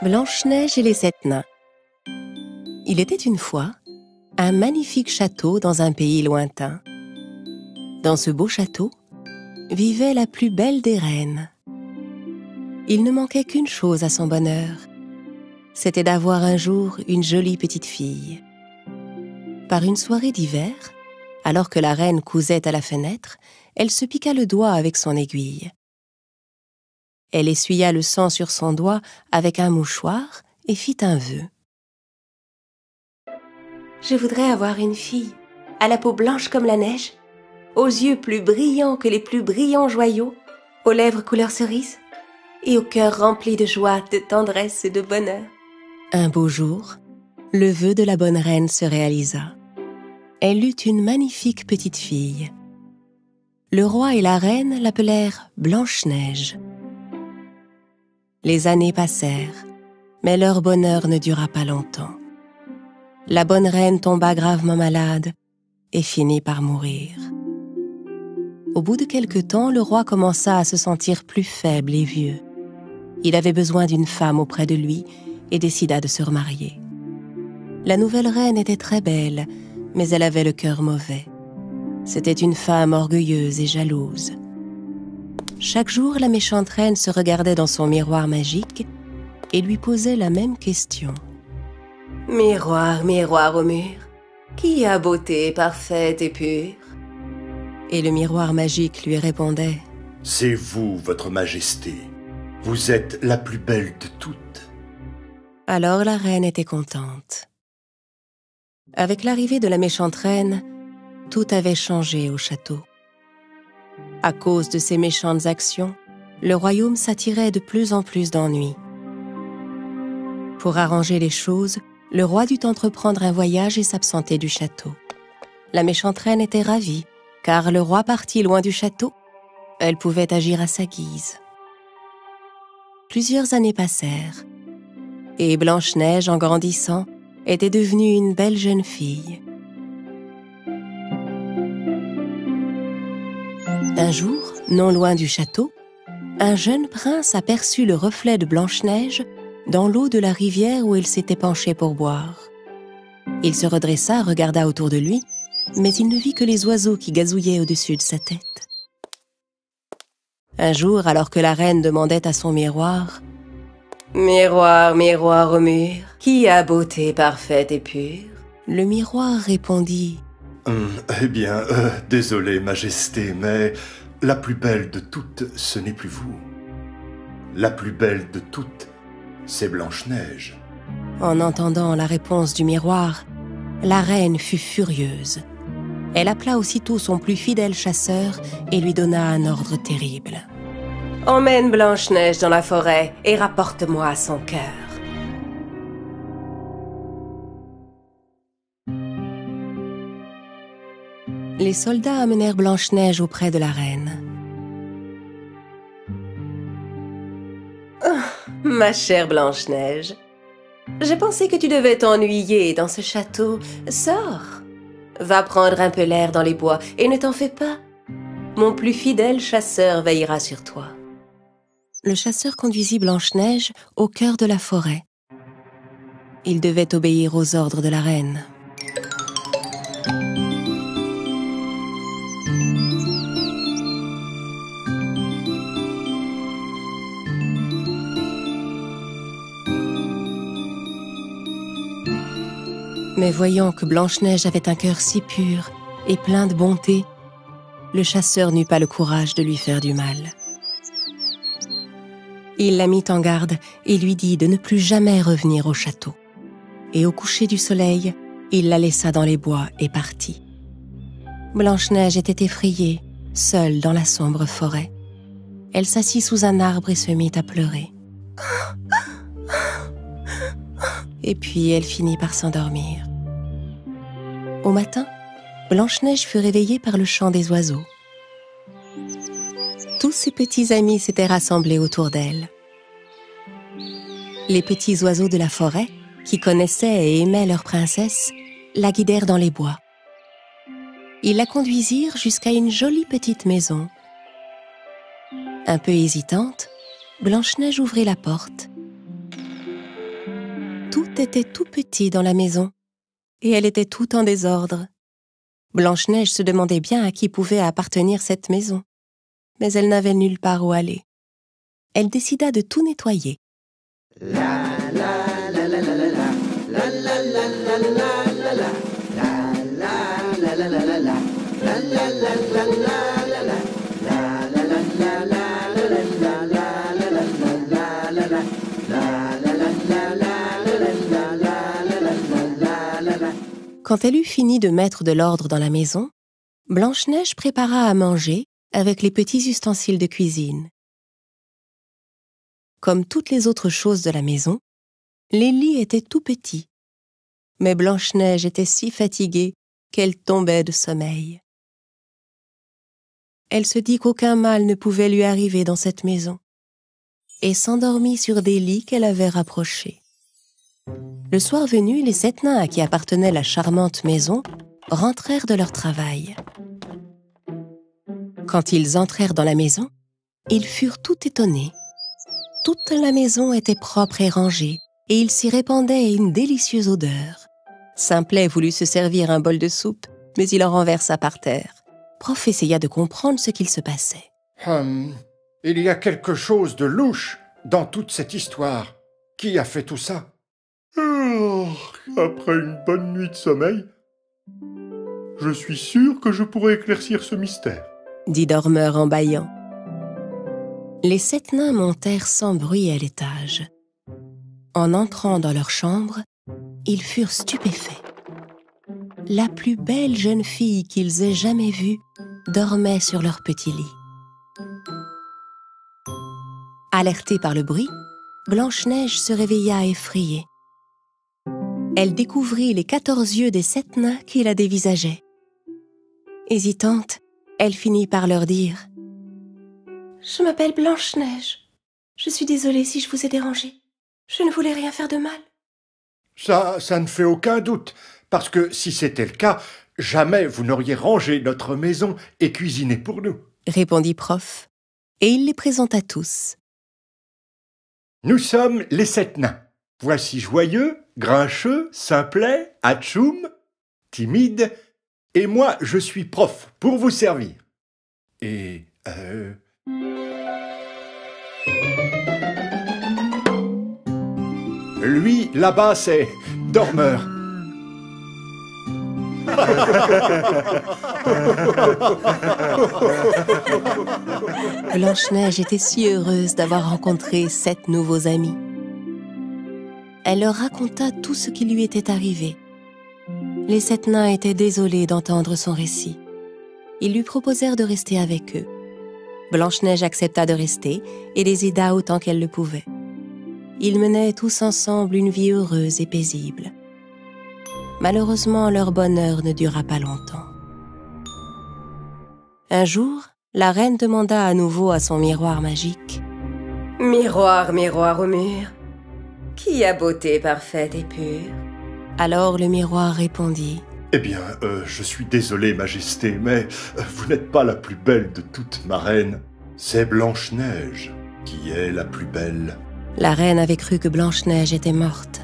Blanche-Neige et les 7 nains. Il était une fois un magnifique château dans un pays lointain. Dans ce beau château vivait la plus belle des reines. Il ne manquait qu'une chose à son bonheur, c'était d'avoir un jour une jolie petite fille. Par une soirée d'hiver, alors que la reine cousait à la fenêtre, elle se piqua le doigt avec son aiguille. Elle essuya le sang sur son doigt avec un mouchoir et fit un vœu. « Je voudrais avoir une fille, à la peau blanche comme la neige, aux yeux plus brillants que les plus brillants joyaux, aux lèvres couleur cerise et au cœur rempli de joie, de tendresse et de bonheur. » Un beau jour, le vœu de la bonne reine se réalisa. Elle eut une magnifique petite fille. Le roi et la reine l'appelèrent Blanche-Neige. Les années passèrent, mais leur bonheur ne dura pas longtemps. La bonne reine tomba gravement malade et finit par mourir. Au bout de quelque temps, le roi commença à se sentir plus faible et vieux. Il avait besoin d'une femme auprès de lui et décida de se remarier. La nouvelle reine était très belle, mais elle avait le cœur mauvais. C'était une femme orgueilleuse et jalouse. Chaque jour, la méchante reine se regardait dans son miroir magique et lui posait la même question. « Miroir, miroir au mur, qui a beauté parfaite et pure ?» Et le miroir magique lui répondait « C'est vous, votre majesté. Vous êtes la plus belle de toutes. » Alors la reine était contente. Avec l'arrivée de la méchante reine, tout avait changé au château. À cause de ses méchantes actions, le royaume s'attirait de plus en plus d'ennuis. Pour arranger les choses, le roi dut entreprendre un voyage et s'absenter du château. La méchante reine était ravie, car le roi parti loin du château, elle pouvait agir à sa guise. Plusieurs années passèrent, et Blanche-Neige, en grandissant, était devenue une belle jeune fille. Un jour, non loin du château, un jeune prince aperçut le reflet de Blanche-Neige dans l'eau de la rivière où il s'était penché pour boire. Il se redressa, regarda autour de lui, mais il ne vit que les oiseaux qui gazouillaient au-dessus de sa tête. Un jour, alors que la reine demandait à son miroir « Miroir, miroir au mur, qui a beauté parfaite et pure ?» Le miroir répondit Eh bien, désolé, majesté, mais la plus belle de toutes, ce n'est plus vous. La plus belle de toutes, c'est Blanche-Neige. » En entendant la réponse du miroir, la reine fut furieuse. Elle appela aussitôt son plus fidèle chasseur et lui donna un ordre terrible. « Emmène Blanche-Neige dans la forêt et rapporte-moi son cœur. » Les soldats amenèrent Blanche-Neige auprès de la reine. « Oh, ma chère Blanche-Neige, j'ai pensé que tu devais t'ennuyer dans ce château. Sors, va prendre un peu l'air dans les bois et ne t'en fais pas. Mon plus fidèle chasseur veillera sur toi. » Le chasseur conduisit Blanche-Neige au cœur de la forêt. Il devait obéir aux ordres de la reine. Mais voyant que Blanche-Neige avait un cœur si pur et plein de bonté, le chasseur n'eut pas le courage de lui faire du mal. Il la mit en garde et lui dit de ne plus jamais revenir au château. Et au coucher du soleil, il la laissa dans les bois et partit. Blanche-Neige était effrayée, seule dans la sombre forêt. Elle s'assit sous un arbre et se mit à pleurer. Et puis elle finit par s'endormir. Au matin, Blanche-Neige fut réveillée par le chant des oiseaux. Tous ses petits amis s'étaient rassemblés autour d'elle. Les petits oiseaux de la forêt, qui connaissaient et aimaient leur princesse, la guidèrent dans les bois. Ils la conduisirent jusqu'à une jolie petite maison. Un peu hésitante, Blanche-Neige ouvrit la porte. Tout était tout petit dans la maison, et elle était tout en désordre. Blanche-Neige se demandait bien à qui pouvait appartenir cette maison, mais elle n'avait nulle part où aller. Elle décida de tout nettoyer. Quand elle eut fini de mettre de l'ordre dans la maison, Blanche-Neige prépara à manger avec les petits ustensiles de cuisine. Comme toutes les autres choses de la maison, les lits étaient tout petits. Mais Blanche-Neige était si fatiguée qu'elle tombait de sommeil. Elle se dit qu'aucun mal ne pouvait lui arriver dans cette maison et s'endormit sur des lits qu'elle avait rapprochés. Le soir venu, les 7 nains à qui appartenait la charmante maison rentrèrent de leur travail. Quand ils entrèrent dans la maison, ils furent tout étonnés. Toute la maison était propre et rangée, et il s'y répandait une délicieuse odeur. Simplet voulut se servir un bol de soupe, mais il en renversa par terre. Prof essaya de comprendre ce qu'il se passait. Il y a quelque chose de louche dans toute cette histoire. Qui a fait tout ça? Après une bonne nuit de sommeil, je suis sûr que je pourrai éclaircir ce mystère, dit Dormeur en bâillant. Les 7 nains montèrent sans bruit à l'étage. En entrant dans leur chambre, ils furent stupéfaits. La plus belle jeune fille qu'ils aient jamais vue dormait sur leur petit lit. Alertée par le bruit, Blanche-Neige se réveilla effrayée. Elle découvrit les 14 yeux des 7 nains qui la dévisageaient. Hésitante, elle finit par leur dire « Je m'appelle Blanche-Neige. Je suis désolée si je vous ai dérangé. Je ne voulais rien faire de mal. » Ça ne fait aucun doute, parce que si c'était le cas, jamais vous n'auriez rangé notre maison et cuisiné pour nous, répondit Prof, et il les présenta tous. Nous sommes les 7 nains. Voici Joyeux, Grincheux, Simplet, Atchoum, Timide, et moi je suis Prof pour vous servir. Et lui, là-bas, c'est Dormeur. Blanche-Neige était si heureuse d'avoir rencontré 7 nouveaux amis. Elle leur raconta tout ce qui lui était arrivé. Les 7 nains étaient désolés d'entendre son récit. Ils lui proposèrent de rester avec eux. Blanche-Neige accepta de rester et les aida autant qu'elle le pouvait. Ils menaient tous ensemble une vie heureuse et paisible. Malheureusement, leur bonheur ne dura pas longtemps. Un jour, la reine demanda à nouveau à son miroir magique « Miroir, miroir au mur, qui a beauté parfaite et pure ?» Alors le miroir répondit « Eh bien, je suis désolé, Majesté, mais vous n'êtes pas la plus belle de toutes, ma reine. C'est Blanche-Neige qui est la plus belle. » La reine avait cru que Blanche-Neige était morte.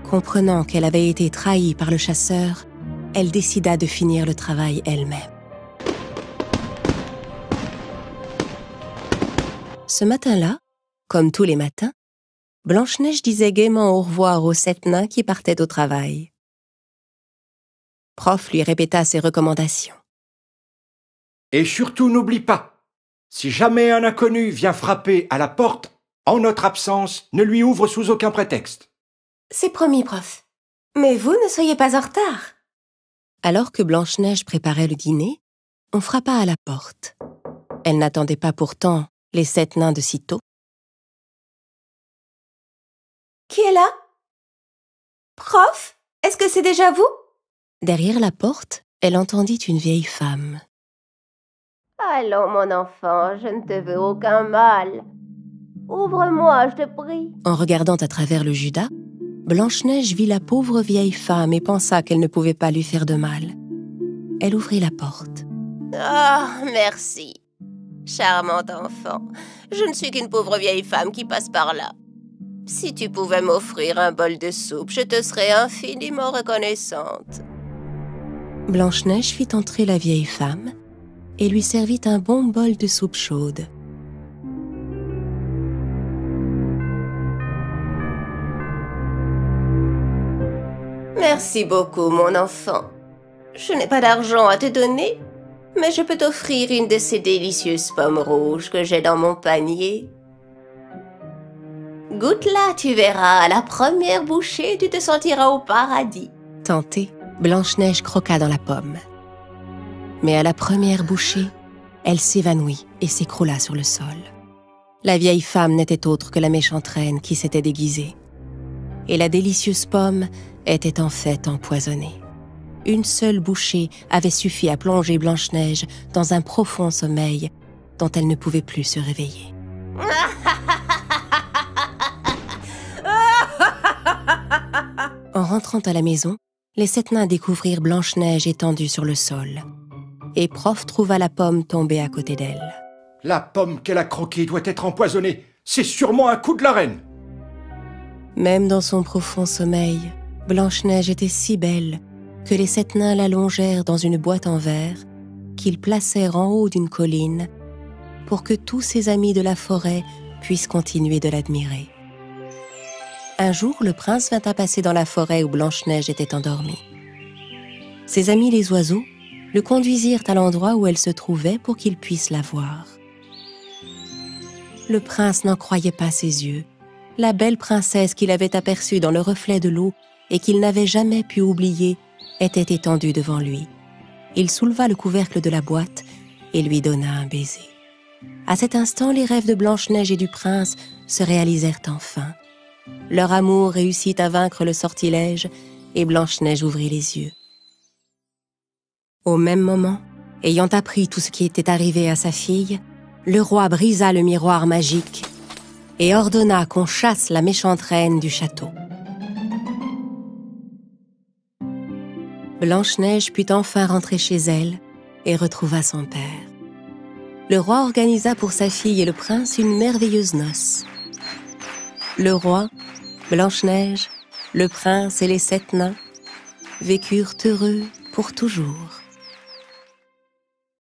Comprenant qu'elle avait été trahie par le chasseur, elle décida de finir le travail elle-même. Ce matin-là, comme tous les matins, Blanche-Neige disait gaiement au revoir aux 7 nains qui partaient au travail. Prof lui répéta ses recommandations. Et surtout n'oublie pas, si jamais un inconnu vient frapper à la porte, en notre absence, ne lui ouvre sous aucun prétexte. C'est promis, prof. Mais vous ne soyez pas en retard. Alors que Blanche-Neige préparait le dîner, on frappa à la porte. Elle n'attendait pas pourtant les 7 nains de sitôt. Qui est là? Prof, est-ce que c'est déjà vous? Derrière la porte, elle entendit une vieille femme. Allons, mon enfant, je ne te veux aucun mal. Ouvre-moi, je te prie. En regardant à travers le judas, Blanche-Neige vit la pauvre vieille femme et pensa qu'elle ne pouvait pas lui faire de mal. Elle ouvrit la porte. Ah, merci. Charmant enfant, je ne suis qu'une pauvre vieille femme qui passe par là. Si tu pouvais m'offrir un bol de soupe, je te serais infiniment reconnaissante. Blanche-Neige fit entrer la vieille femme et lui servit un bon bol de soupe chaude. Merci beaucoup, mon enfant. Je n'ai pas d'argent à te donner, mais je peux t'offrir une de ces délicieuses pommes rouges que j'ai dans mon panier. Goûte-la, tu verras, à la première bouchée, tu te sentiras au paradis. Tentée, Blanche-Neige croqua dans la pomme. Mais à la première bouchée, elle s'évanouit et s'écroula sur le sol. La vieille femme n'était autre que la méchante reine qui s'était déguisée. Et la délicieuse pomme était en fait empoisonnée. Une seule bouchée avait suffi à plonger Blanche-Neige dans un profond sommeil dont elle ne pouvait plus se réveiller. En rentrant à la maison, les 7 nains découvrirent Blanche-Neige étendue sur le sol. Et Prof trouva la pomme tombée à côté d'elle. La pomme qu'elle a croquée doit être empoisonnée. C'est sûrement un coup de la reine. Même dans son profond sommeil, Blanche-Neige était si belle que les 7 nains l'allongèrent dans une boîte en verre qu'ils placèrent en haut d'une colline pour que tous ses amis de la forêt puissent continuer de l'admirer. Un jour, le prince vint à passer dans la forêt où Blanche-Neige était endormie. Ses amis les oiseaux le conduisirent à l'endroit où elle se trouvait pour qu'il puisse la voir. Le prince n'en croyait pas ses yeux. La belle princesse qu'il avait aperçue dans le reflet de l'eau et qu'il n'avait jamais pu oublier était étendue devant lui. Il souleva le couvercle de la boîte et lui donna un baiser. À cet instant, les rêves de Blanche-Neige et du prince se réalisèrent enfin. Leur amour réussit à vaincre le sortilège et Blanche-Neige ouvrit les yeux. Au même moment, ayant appris tout ce qui était arrivé à sa fille, le roi brisa le miroir magique et ordonna qu'on chasse la méchante reine du château. Blanche-Neige put enfin rentrer chez elle et retrouva son père. Le roi organisa pour sa fille et le prince une merveilleuse noce. Le roi, Blanche-Neige, le prince et les 7 nains vécurent heureux pour toujours.